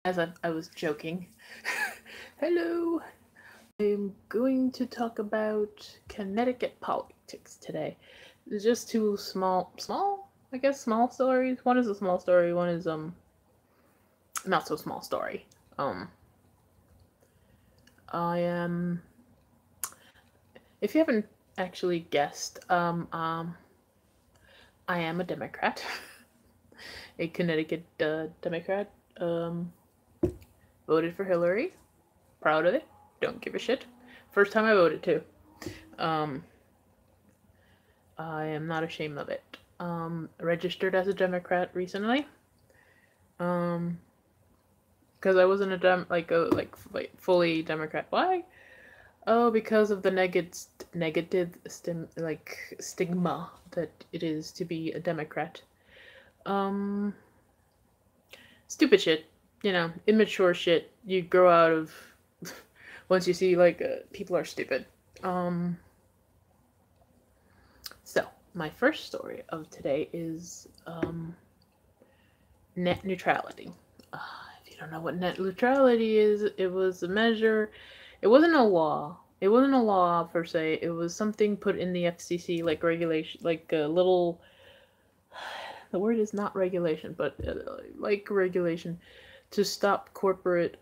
As I was joking. Hello. I'm going to talk about Connecticut politics today. It's just two I guess small stories. One is a small story, one is not so small story. Um I am if you haven't actually guessed, I am a Democrat. A Connecticut Democrat. Voted for Hillary. Proud of it. Don't give a shit. First time I voted too. Um, I am not ashamed of it. Registered as a Democrat recently. Um, because I wasn't like fully Democrat. Why? Oh, because of the negative stigma that it is to be a Democrat. Um, Stupid shit. Immature shit. You grow out of once you see people are stupid. So my first story of today is net neutrality. If you don't know what net neutrality is, it was a measure. It wasn't a law. It wasn't a law per se. It was something put in the FCC, like regulation, like a little. The word is not regulation, but like regulation, to stop corporate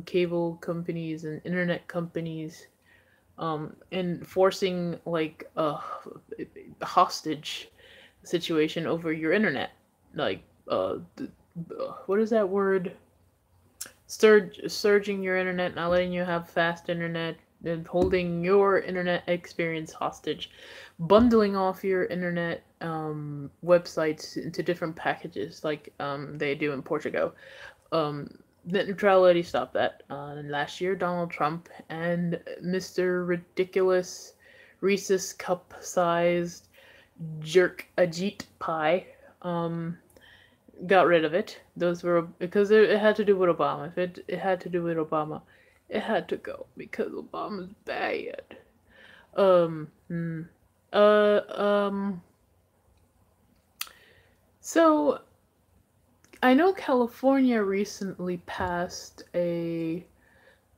cable companies and internet companies enforcing like a hostage situation over your internet, like what is that word? Surging your internet, not letting you have fast internet, and holding your internet experience hostage, bundling off your internet websites into different packages, like they do in Portugal. Net neutrality stopped that. And last year, Donald Trump and Mr. Ridiculous Reese's cup-sized jerk Ajit Pie got rid of it. Those were because it had to do with Obama. If it had to do with Obama, it had to go because Obama's bad. Um. hmm. Uh. Um. So I know California recently passed a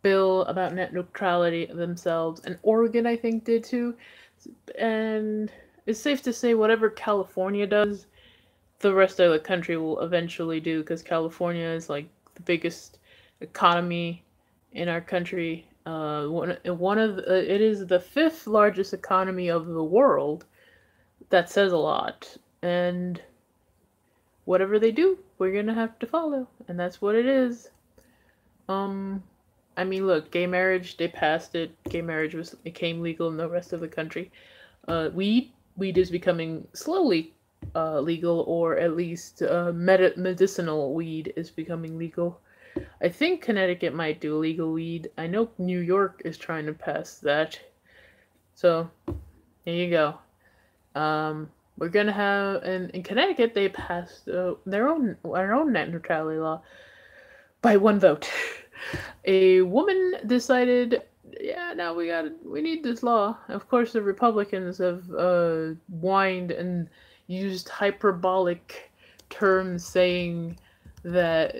bill about net neutrality themselves, and Oregon, I think, did too. And it's safe to say whatever California does, the rest of the country will eventually do, because California is like the biggest economy in our country. It is the fifth largest economy of the world. That says a lot, and whatever they do, we're gonna have to follow, and that's what it is. Um, I mean, look, gay marriage, they passed it. Gay marriage became legal in the rest of the country. Weed is becoming slowly legal, or at least medicinal weed is becoming legal. I think Connecticut might do legal weed. I know New York is trying to pass that. So, there you go. We're gonna have, in Connecticut, they passed our own net neutrality law by one vote. A woman decided, yeah, now we need this law. Of course, the Republicans have whined and used hyperbolic terms, saying that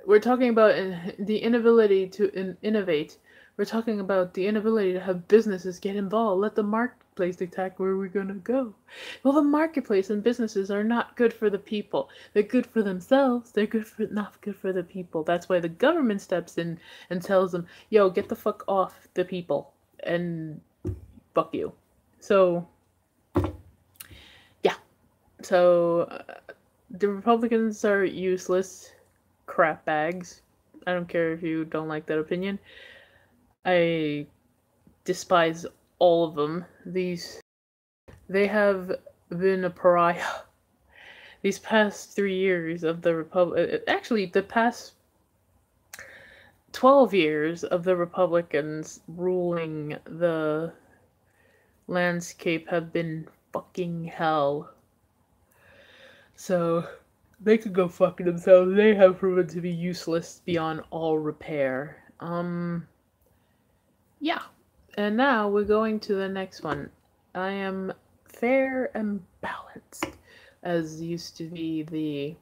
we're talking about the inability to innovate. We're talking about the inability to have businesses get involved. Let the marketplace dictate where we're gonna go. Well, the marketplace and businesses are not good for the people. They're good for themselves. They're not good for the people. That's why the government steps in and tells them, "Yo, get the fuck off the people and fuck you." So, yeah. So the Republicans are useless crap bags. I don't care if you don't like that opinion. I despise all of them. They have been a pariah. These past 3 years of the Republic, actually the past 12 years of the Republicans ruling the landscape have been fucking hell. So they could go fuck themselves. They have proven to be useless beyond all repair. Yeah. And now we're going to the next one. I am fair and balanced, as used to be the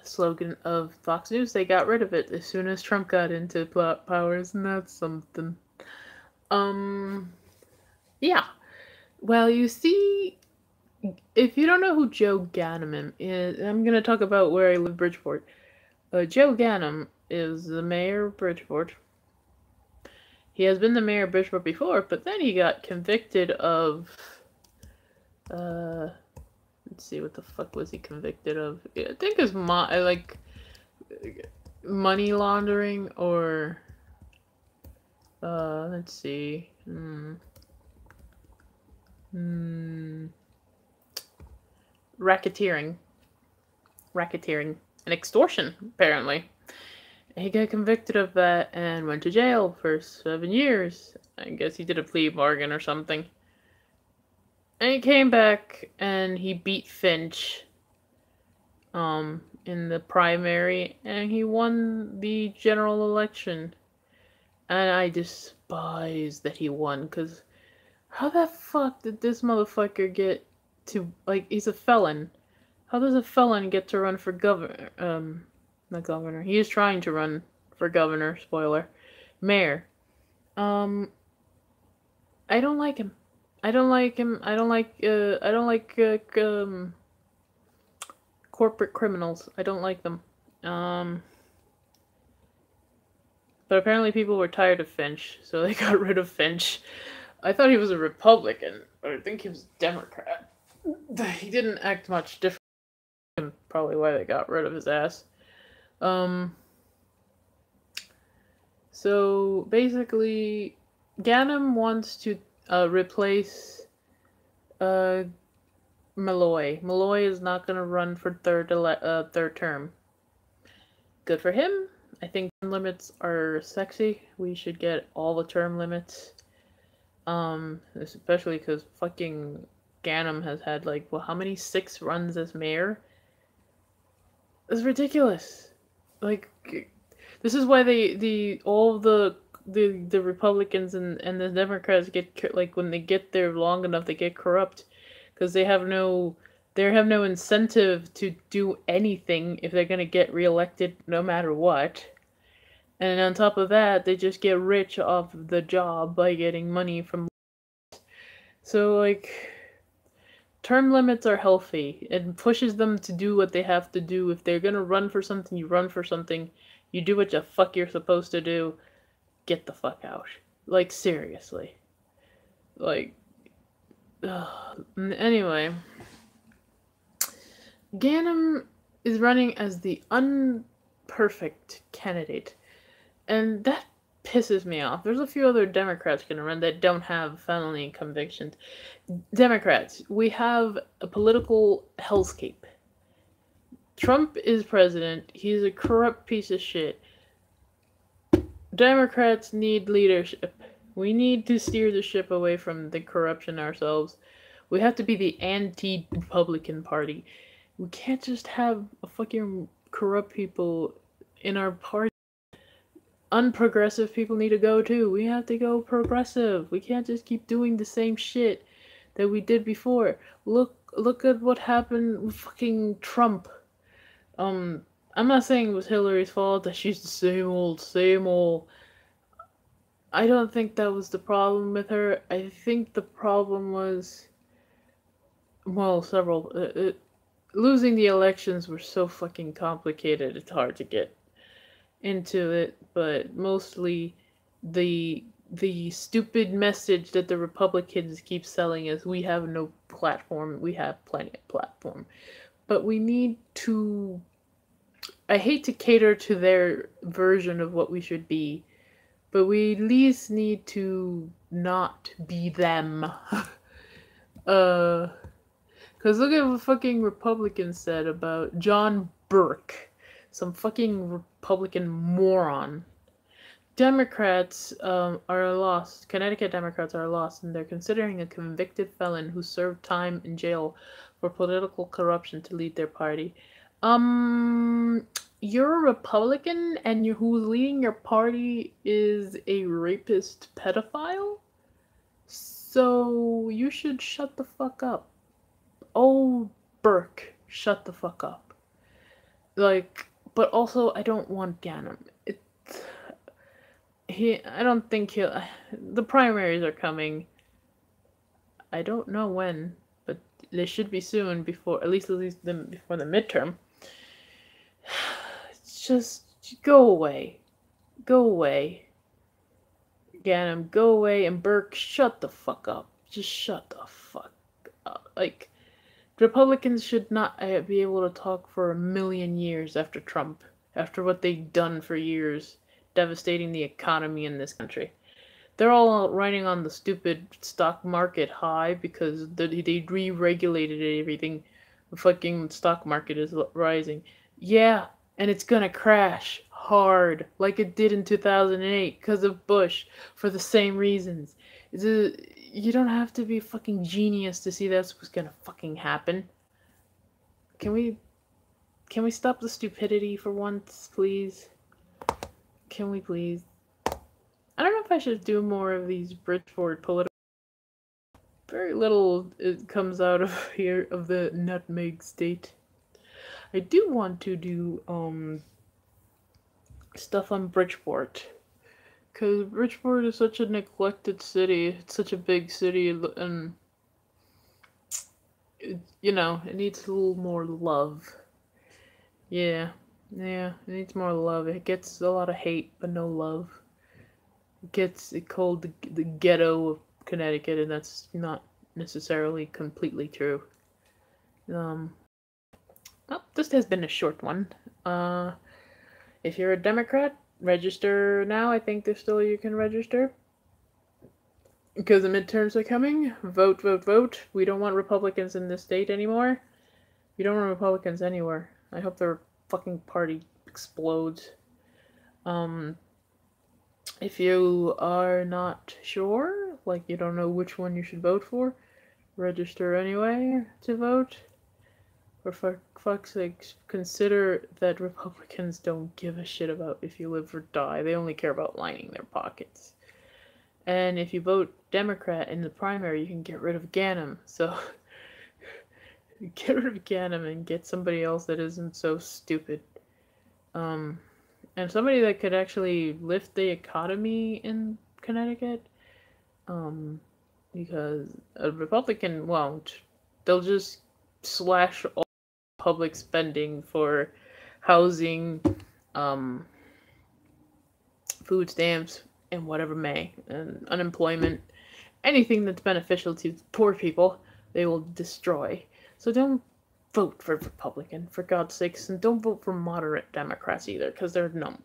slogan of Fox News. They got rid of it as soon as Trump got into power, and that's something. Yeah. Well, you see, if you don't know who Joe Ganim is, I'm gonna talk about where I live, Bridgeport. Joe Ganim is the mayor of Bridgeport. He has been the mayor of Bridgeport before, but then he got convicted of, let's see, what the fuck was he convicted of? I think it's like money laundering or, let's see, racketeering, and extortion, apparently. He got convicted of that and went to jail for 7 years. I guess he did a plea bargain or something. And he came back and he beat Finch in the primary, and he won the general election. And I despise that he won, because how the fuck did this motherfucker get to, like, he's a felon. How does a felon get to run for governor? Not governor. He is trying to run for governor, spoiler. Mayor. I don't like him. I don't like him. I don't like corporate criminals. I don't like them. But apparently people were tired of Finch, so they got rid of Finch. I thought he was a Republican, but I think he was a Democrat. He didn't act much different. Probably why they got rid of his ass. So basically, Ganim wants to replace Malloy. Malloy is not going to run for third term. Good for him. I think term limits are sexy. We should get all the term limits. Especially because fucking Ganim has had, like, well, how many? 6 runs as mayor? It's ridiculous. Like, this is why all the Republicans and the Democrats get, like, when they get there long enough, they get corrupt, because they have no incentive to do anything if they're gonna get reelected no matter what. And on top of that, they just get rich off the job by getting money from. So, like, term limits are healthy. It pushes them to do what they have to do. If they're gonna run for something, you run for something. You do what the fuck you're supposed to do. Get the fuck out. Like, seriously. Like, anyway. Ganim is running as the unperfect candidate. And that pisses me off. There's a few other Democrats gonna run that don't have felony convictions. Democrats, we have a political hellscape. Trump is president. He's a corrupt piece of shit. Democrats need leadership. We need to steer the ship away from the corruption ourselves. We have to be the anti-Republican party. We can't just have a fucking corrupt people in our party. Unprogressive people need to go too. We have to go progressive. We can't just keep doing the same shit that we did before. Look at what happened with fucking Trump. I'm not saying it was Hillary's fault, that she's the same old. I don't think that was the problem with her. I think the problem was, well, several. Losing the elections were so fucking complicated, it's hard to get into it, but mostly the stupid message that the Republicans keep selling is, we have no platform, we have plenty of platform. But we need to, I hate to cater to their version of what we should be, but we at least need to not be them. Because look at what fucking Republicans said about John Burke. Some fucking Republican moron. Democrats are lost. Connecticut Democrats are lost, and they're considering a convicted felon who served time in jail for political corruption to lead their party. You're a Republican, and who's leading your party is a rapist pedophile? So you should shut the fuck up. Oh, Burke, shut the fuck up. Like, but also I don't want Ganim. I don't think he'll. The primaries are coming. I don't know when, but they should be soon. At least before the midterm. Just go away, go away, Ganem, go away, and Burke, shut the fuck up. Just shut the fuck up. Like, Republicans should not be able to talk for a million years after Trump, after what they've done for years, devastating the economy in this country. They're all riding on the stupid stock market high because they re-regulated everything. The fucking stock market is rising. Yeah, and it's gonna crash hard like it did in 2008 because of Bush for the same reasons. You don't have to be a fucking genius to see that's what's gonna fucking happen. Can we stop the stupidity for once, please? Can we please? I don't know if I should do more of these Bridgeport political. Very little it comes out of here of the nutmeg state. I do want to do stuff on Bridgeport, because Bridgeport is such a neglected city. It's such a big city, and it needs a little more love. Yeah, it needs more love. It gets a lot of hate, but no love. It gets called the ghetto of Connecticut, and that's not necessarily completely true. Well, this has been a short one. If you're a Democrat, register now. I think there's still you can register. Because the midterms are coming. Vote, vote, vote. We don't want Republicans in this state anymore. We don't want Republicans anywhere. I hope their fucking party explodes. If you are not sure, like you don't know which one you should vote for, register anyway to vote. For fuck's sake, consider that Republicans don't give a shit about if you live or die. They only care about lining their pockets. And if you vote Democrat in the primary, you can get rid of Ganim. So, get rid of Ganim and get somebody else that isn't so stupid. And somebody that could actually lift the economy in Connecticut. Because a Republican won't. They'll just slash all public spending for housing, food stamps, and whatever may, and unemployment, anything that's beneficial to poor people, they will destroy. So don't vote for Republican, for God's sakes, and don't vote for moderate Democrats either, because they're not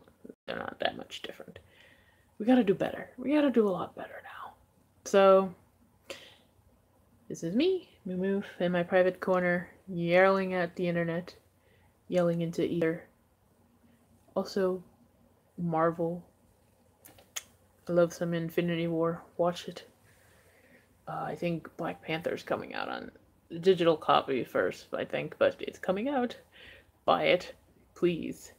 that much different. We gotta do better. We gotta do a lot better now. So, this is me, Moo, in my private corner, yelling at the internet, yelling into ether. Also, Marvel. I love some Infinity War. Watch it. I think Black Panther's coming out on digital copy first, I think, but it's coming out. Buy it, please.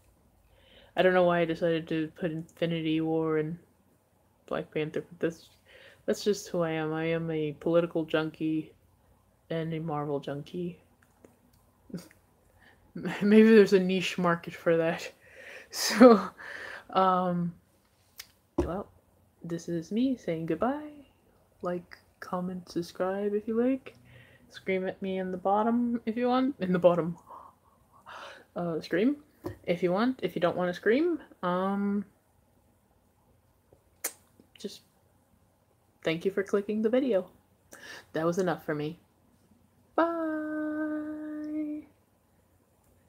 I don't know why I decided to put Infinity War and Black Panther, but that's just who I am. I am a political junkie and a Marvel junkie. Maybe there's a niche market for that. So, well, this is me saying goodbye. Like, comment, subscribe if you like. Scream at me in the bottom if you want. In the bottom. Scream if you want. If you don't want to scream, just thank you for clicking the video. That was enough for me.